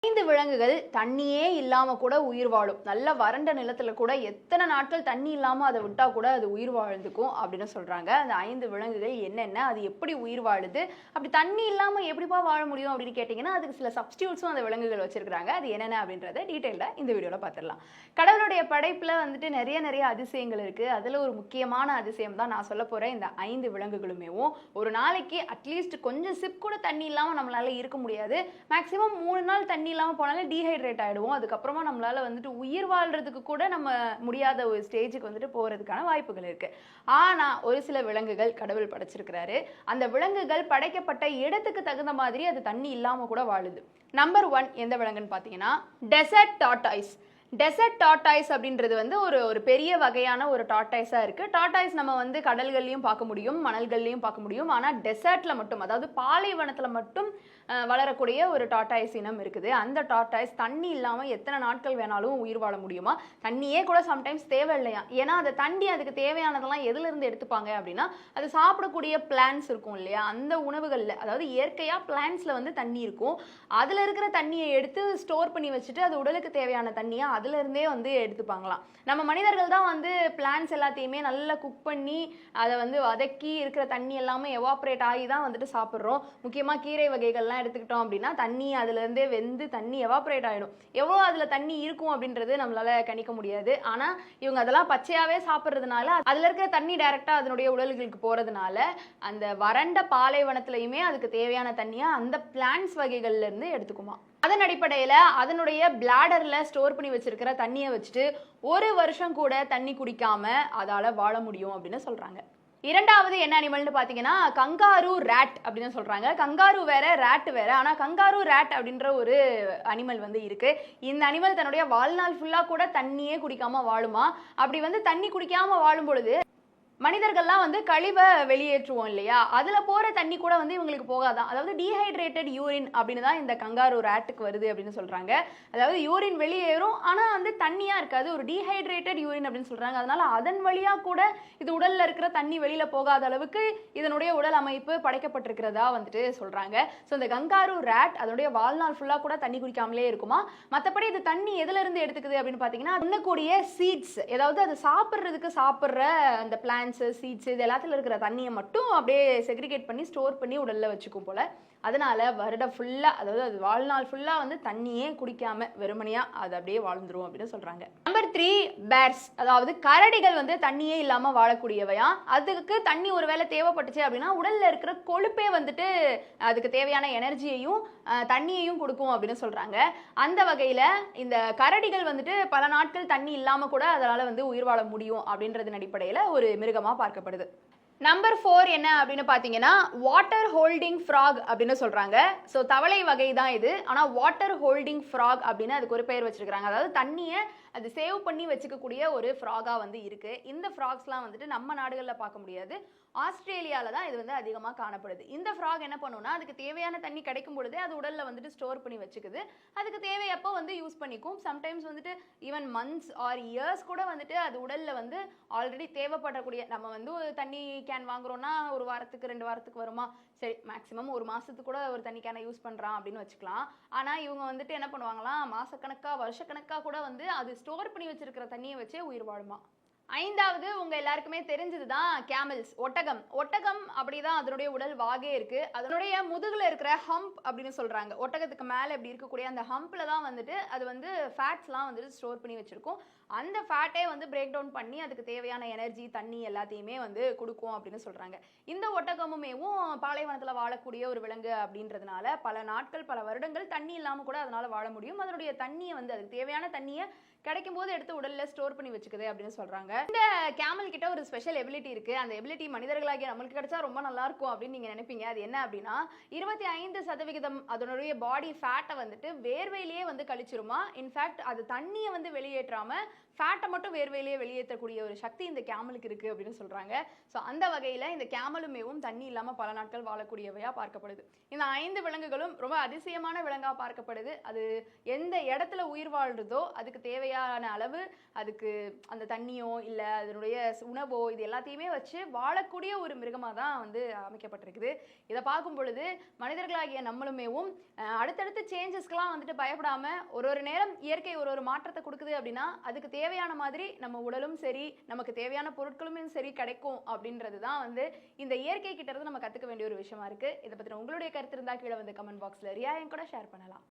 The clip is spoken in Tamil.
5 விலங்குகள் தண்ணியே இல்லாம கூட உயிர் வாழும். நல்ல வறண்ட நிலத்துல கூட எத்தனை நாட்கள் தண்ணி இல்லாம அதை விட்டா கூட அது உயிர் வாழ்ந்துக்கும் அப்படின்னு சொல்றாங்க. அந்த 5 விலங்குகள் என்னென்ன, அது எப்படி உயிர் வாழுது, அப்படி தண்ணி இல்லாம எப்படிப்பா வாழ முடியும் அப்படின்னு கேட்டீங்கன்னா அதுக்கு சில சப்ஸ்டியூட்ஸும் அந்த விலங்குகள் வச்சிருக்காங்க. அது என்னென்ன அப்படின்றத டீட்டெயிலா இந்த வீடியோல பார்த்துடலாம். கடவுளுடைய படைப்புல வந்துட்டு நிறைய அதிசயங்கள் இருக்கு. அதுல ஒரு முக்கியமான அதிசயம் தான் நான் சொல்ல போறேன். இந்த 5 விலங்குகளுமேவும் ஒரு நாளைக்கு அட்லீஸ்ட் கொஞ்சம் சிப் கூட தண்ணி இல்லாம நம்மளால இருக்க முடியாது. மேக்ஸிமம் 3 நாள் தண்ணி இல்லாம போனாலும் டீஹைட்ரேட் ஆயிடுவோம். அதுக்கப்புறமா நம்மளால வந்துட்டு உயிர் வாழ்றதுக்கு கூட நம்ம முடியாத ஒரு ஸ்டேஜுக்கு வந்துட்டு போறதுக்கான வாய்ப்புகள் இருக்கு. ஆனா ஒரு சில விலங்குகள் கடவுள் படைச்சிருக்கிறாரு. அந்த விலங்குகள் படைக்கப்பட்ட இடத்துக்கு தகுந்த மாதிரி அது தண்ணி இல்லாம கூட வாழுது. நம்பர் 1 எந்த விலங்குன்னு பாத்தீங்கன்னா டெசர்ட் டார்டாய்ஸ். டெசர்ட் டார்டாய்ஸ் அப்படின்றது வந்து ஒரு பெரிய வகையான ஒரு டார்டாய்ஸா இருக்கு. டார்டாய்ஸ் நம்ம வந்து கடல்கள்லயும் பார்க்க முடியும், மணல்கள்லயும் பார்க்க முடியும். ஆனா டெசர்ட்ல மட்டும், அதாவது பாலைவனத்துல மட்டும் வளரக்கூடிய ஒரு டார்டாய்ஸ் இனம் இருக்குது. அந்த டார்டாய்ஸ் தண்ணி இல்லாம எத்தனை நாட்கள் வேணாலும் உயிர் வாழ முடியுமா? தண்ணியே கூட சம்டைம்ஸ் தேவை இல்லையா. ஏன்னா அந்த தண்ணி அதுக்கு தேவையானதெல்லாம் எதுல இருந்து எடுத்துப்பாங்க அப்படின்னா அது சாப்பிடக்கூடிய பிளான்ஸ் இருக்கும் இல்லையா, அந்த உணவுகள்ல, அதாவது இயற்கையா பிளான்ஸ்ல வந்து தண்ணி இருக்கும். அதுல இருக்கிற தண்ணியை எடுத்து ஸ்டோர் பண்ணி வச்சுட்டு அது உடலுக்கு தேவையான தண்ணியை அதுல இருந்தே வந்து எடுத்துப்பாங்களாம். நம்ம மனிதர்கள் தான் வந்து பிளான்ஸ் எல்லாத்தையுமே நல்லா குக் பண்ணி அதை வந்து வதக்கி இருக்கிற தண்ணி எல்லாமே எவாப்ரேட் ஆகி தான் வந்துட்டு சாப்பிட்றோம். முக்கியமாக கீரை வகைகள்லாம் எடுத்துக்கிட்டோம் அப்படின்னா தண்ணி அதுல இருந்தே வெந்து தண்ணி எவாப்ரேட் ஆயிடும். எவ்வளோ அதுல தண்ணி இருக்கும் அப்படின்றது நம்மளால கணிக்க முடியாது. ஆனா இவங்க அதெல்லாம் பச்சையாவே சாப்பிட்றதுனால அதுல இருக்கிற தண்ணி டைரக்டா அதனுடைய உடல்களுக்கு போறதுனால அந்த வறண்ட பாலைவனத்திலையுமே அதுக்கு தேவையான தண்ணியை அந்த பிளான்ஸ் வகைகள்ல இருந்து எடுத்துக்குமா. அதன் அடிப்படையில் அதனுடைய பிளாடர்ல ஸ்டோர் பண்ணி வச்சிருக்கிற தண்ணியை வச்சுட்டு ஒரு வருஷம் கூட தண்ணி குடிக்காம அதால வாழ முடியும் அப்படின்னு சொல்றாங்க. இரண்டாவது என்ன அனிமல்னு பாத்தீங்கன்னா கங்காரு ரேட் அப்படின்னு சொல்றாங்க. கங்காரு வேற, ரேட் வேற. ஆனா கங்காரு ரேட் அப்படின்ற ஒரு அனிமல் வந்து இருக்கு. இந்த அனிமல் தன்னுடைய வாழ்நாள் ஃபுல்லா கூட தண்ணியே குடிக்காம வாழுமா. அப்படி வந்து தண்ணி குடிக்காம வாழும் பொழுது மனிதர்கள்லாம் வந்து கழிவை வெளியேற்றுவோம் இல்லையா, அதுல போற தண்ணி கூட வந்து இவங்களுக்கு போகாதான். அதாவது டீஹைட்ரேட்டட் யூரின் அப்படின்னு தான் இந்த கங்காரு ரேட்டுக்கு வருது அப்படின்னு சொல்றாங்க. அதாவது யூரின் வெளியேறும் ஆனா வந்து தண்ணியா இருக்காது, ஒரு டீஹைட்ரேட்டட் யூரின் அப்படின்னு சொல்றாங்க. அதனால அதன் வழியா கூட இது உடல்ல இருக்கிற தண்ணி வெளியில போகாத அளவுக்கு இதனுடைய உடல் அமைப்பு படைக்கப்பட்டிருக்கிறதா வந்துட்டு சொல்றாங்க. ஸோ இந்த கங்காரு ரேட் அதனுடைய வாழ்நாள் ஃபுல்லா கூட தண்ணி குடிக்காமலே இருக்குமா. மற்றபடி இது தண்ணி எதுல இருந்து எடுத்துக்குது அப்படின்னு பாத்தீங்கன்னா உண்ணக்கூடிய சீட்ஸ், ஏதாவது அது சாப்பிட்ற அந்த பிளான்ஸ் சீட்ஸ் இது எல்லாத்துல இருக்கிற தண்ணியை மட்டும் அப்படியே செக்ரிகேட் பண்ணி ஸ்டோர் பண்ணி உடல்ல வச்சுக்கும் போல. அதனால வருடம் ஃபுல்லா, அதாவது அது வாழ்நாள் ஃபுல்லா வந்து தண்ணியே குடிக்காம வெறுமனையா அது அப்படியே வாழ்ந்துரும் அப்படின்னு சொல்றாங்க. நம்பர் 3 பேர்ஸ், அதாவது கரடிகள் வந்து தண்ணியே இல்லாம வாழக்கூடியவையா. அதுக்கு தண்ணி ஒருவேளை தேவைப்பட்டுச்சு அப்படின்னா உடல்ல இருக்கிற கொழுப்பே வந்துட்டு அதுக்கு தேவையான எனர்ஜியையும் தண்ணியையும் கொடுக்கும் அப்படின்னு சொல்றாங்க. அந்த வகையில இந்த கரடிகள் வந்துட்டு பல நாட்கள் தண்ணி இல்லாம கூட அதனால வந்து உயிர் வாழ முடியும் அப்படின்றதன் அடிப்படையில ஒரு மிருகமா பார்க்கப்படுது. நம்பர் 4 என்ன அப்படின்னு பாத்தீங்கன்னா வாட்டர் ஹோல்டிங் ஃப்ராக் அப்படின்னு சொல்றாங்க. ஸோ தவளை வகை தான் இது. ஆனா வாட்டர் ஹோல்டிங் ஃப்ராக் அப்படின்னு அதுக்கு ஒரு பெயர் வச்சிருக்காங்க. அதாவது தண்ணியை அது சேவ் பண்ணி வச்சுக்கக்கூடிய ஒரு ஃப்ராகா வந்து இருக்கு. இந்த ஃப்ராக்ஸ்லாம் வந்துட்டு நம்ம நாடுகளில் பார்க்க முடியாது. ஆஸ்திரேலியால தான் இது வந்து அதிகமாக காணப்படுது. இந்த ஃப்ராக் என்ன பண்ணுன்னா அதுக்கு தேவையான தண்ணி கிடைக்கும் பொழுதே அது உடல்ல வந்துட்டு ஸ்டோர் பண்ணி வச்சுக்குது. அதுக்கு தேவையப்போ வந்து யூஸ் பண்ணிக்கும். சம்டைம்ஸ் வந்துட்டு ஈவன் மந்த்ஸ் ஆர் இயர்ஸ் கூட வந்துட்டு அது உடல்ல வந்து ஆல்ரெடி தேவைப்படக்கூடிய, நம்ம வந்து ஒரு தண்ணி கேன் வாங்குறோம்னா ஒரு வாரத்துக்கு 2 வாரத்துக்கு வருமா, சரி மேக்ஸிமம் ஒரு மாசத்துக்கு கூட ஒரு தண்ணி கேனை யூஸ் பண்றான் அப்படின்னு வச்சுக்கலாம். ஆனா இவங்க வந்துட்டு என்ன பண்ணுவாங்களாம், மாசக்கணக்கா வருஷக்கணக்கா கூட வந்து அது ஸ்டோர் பண்ணி வச்சிருக்கிற தண்ணியை வச்சே உயிர் வாழுமா. 5வது உங்க எல்லாருக்குமே தெரிஞ்சதுதான் கேமல்ஸ், ஒட்டகம். ஒட்டகம் அப்படிதான் அதனுடைய உடல் வாகே இருக்கு. அதனுடைய முதுகுல இருக்கிற ஹம்ப் அப்படின்னு சொல்றாங்க. ஒட்டகத்துக்கு மேல இப்படி இருக்கக்கூடிய அந்த ஹம்ப்ல தான் வந்துட்டு அது வந்து ஃபேட்ஸ்லாம் வந்துட்டு ஸ்டோர் பண்ணி வச்சிருக்கும். அந்த ஃபேட்டே வந்து பிரேக் டவுன் பண்ணி அதுக்கு தேவையான எனர்ஜி தண்ணி எல்லாத்தையுமே வந்து கொடுக்கும் அப்படின்னு சொல்றாங்க. இந்த ஒட்டகமுமேவும் பாலைவனத்துல வாழக்கூடிய ஒரு விலங்கு அப்படின்றதுனால பல நாட்கள் பல வருடங்கள் தண்ணி இல்லாம கூட அதனால வாழ முடியும். அதனுடைய தண்ணியை வந்து அதுக்கு தேவையான தண்ணியை கிடைக்கும் போது எடுத்து உடல்ல ஸ்டோர் பண்ணி வச்சுக்குது அப்படின்னு சொல்றாங்க. இந்த கேமல் கிட்ட ஒரு ஸ்பெஷல் எபிலிட்டி இருக்கு. அந்த எபிலிட்டி மனிதர்களாகிய நம்மளுக்கு கிடைச்சா ரொம்ப நல்லா இருக்கும் அப்படின்னு நீங்க நினைப்பீங்க. அது என்ன அப்படின்னா 25% அதனுடைய பாடி ஃபேட்டை வந்துட்டு வேர்வையிலேயே வந்து கழிச்சிருமா. இன்ஃபேக்ட் அது தண்ணியை வந்து வெளியேற்றாம ஃபேட்டை மட்டும் வேர்வையிலேயே வெளியேற்றக்கூடிய ஒரு சக்தி இந்த கேமலுக்கு இருக்கு அப்படின்னு சொல்றாங்க. ஸோ அந்த வகையில இந்த கேமலுமேவும் தண்ணி இல்லாம பல நாட்கள் வாழக்கூடியவையா பார்க்கப்படுது. இந்த 5 விலங்குகளும் ரொம்ப அதிசயமான விலங்கா பார்க்கப்படுது. அது எந்த இடத்துல உயிர் வாழ்றதோ அதுக்கு தேவையான அளவு அதுக்கு அந்த தண்ணியோ இல்லை அதனுடைய உணவோ இது எல்லாத்தையுமே வச்சு வாழக்கூடிய ஒரு மிருகமாக தான் வந்து அமைக்கப்பட்டிருக்குது. இதை பார்க்கும் பொழுது மனிதர்களாகிய நம்மளுமேவும் அடுத்தடுத்து சேஞ்சஸ்க்கெலாம் வந்துட்டு பயப்படாமல் ஒரு நேரம் இயற்கை ஒரு மாற்றத்தை கொடுக்குது அப்படின்னா அதுக்கு தேவையான மாதிரி நம்ம உடலும் சரி நமக்கு தேவையான பொருட்களும் சரி கிடைக்கும் அப்படின்றது தான் வந்து இந்த இயற்கை கிட்ட இருந்து நம்ம கற்றுக்க வேண்டிய ஒரு விஷயமா இருக்குது. இதை பற்றின உங்களுடைய கருத்து இருந்தால் கீழே வந்து கமெண்ட் பாக்ஸில் ரியா என் கூட ஷேர் பண்ணலாம்.